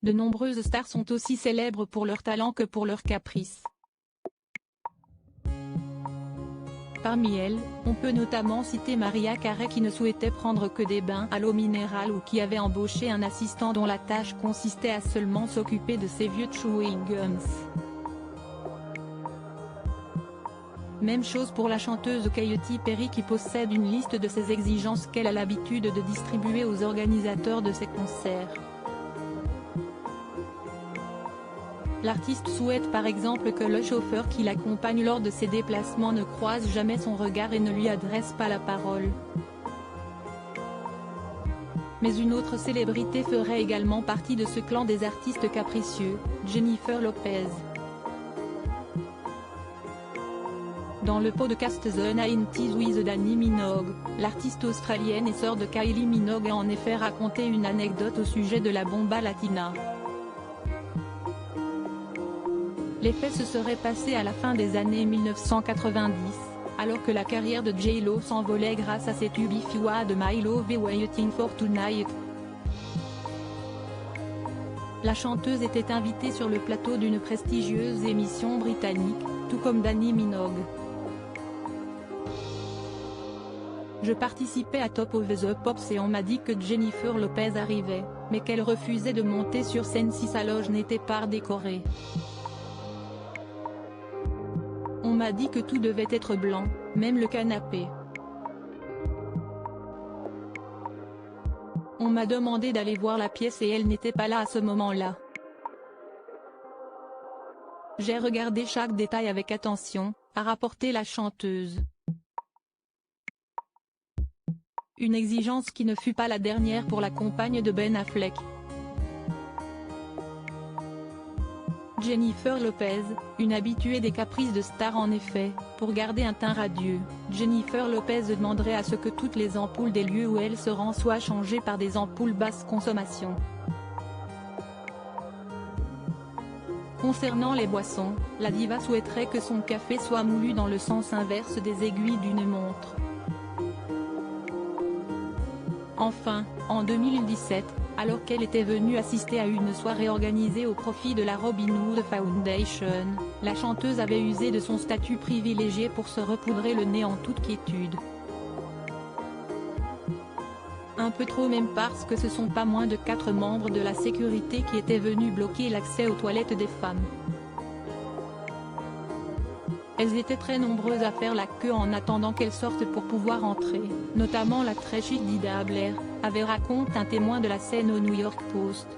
De nombreuses stars sont aussi célèbres pour leur talent que pour leurs caprices. Parmi elles, on peut notamment citer Mariah Carey qui ne souhaitait prendre que des bains à l'eau minérale ou qui avait embauché un assistant dont la tâche consistait à seulement s'occuper de ses vieux chewing-gums. Même chose pour la chanteuse Katy Perry qui possède une liste de ses exigences qu'elle a l'habitude de distribuer aux organisateurs de ses concerts. L'artiste souhaite par exemple que le chauffeur qui l'accompagne lors de ses déplacements ne croise jamais son regard et ne lui adresse pas la parole. Mais une autre célébrité ferait également partie de ce clan des artistes capricieux, Jennifer Lopez. Dans le podcast The 90s with Dannii Minogue, l'artiste australienne et sœur de Kylie Minogue a en effet raconté une anecdote au sujet de la bomba latina. Les faits se seraient passés à la fin des années 1990, alors que la carrière de J-Lo s'envolait grâce à ses tubes If You Had My Love et Waiting for Tonight. La chanteuse était invitée sur le plateau d'une prestigieuse émission britannique, tout comme Dannii Minogue. Je participais à Top of the Pops et on m'a dit que Jennifer Lopez arrivait, mais qu'elle refusait de monter sur scène si sa loge n'était pas décorée. On m'a dit que tout devait être blanc, même le canapé. On m'a demandé d'aller voir la pièce et elle n'était pas là à ce moment-là. J'ai regardé chaque détail avec attention, a rapporté la chanteuse. Une exigence qui ne fut pas la dernière pour la compagne de Ben Affleck. Jennifer Lopez, une habituée des caprices de stars en effet, pour garder un teint radieux, Jennifer Lopez demanderait à ce que toutes les ampoules des lieux où elle se rend soient changées par des ampoules basse consommation. Concernant les boissons, la diva souhaiterait que son café soit moulu dans le sens inverse des aiguilles d'une montre. Enfin, en 2017, alors qu'elle était venue assister à une soirée organisée au profit de la Robin Hood Foundation, la chanteuse avait usé de son statut privilégié pour se repoudrer le nez en toute quiétude. Un peu trop même parce que ce sont pas moins de 4 membres de la sécurité qui étaient venus bloquer l'accès aux toilettes des femmes. Elles étaient très nombreuses à faire la queue en attendant qu'elles sortent pour pouvoir entrer, notamment la très chic Dida Blair, avait raconté un témoin de la scène au New York Post.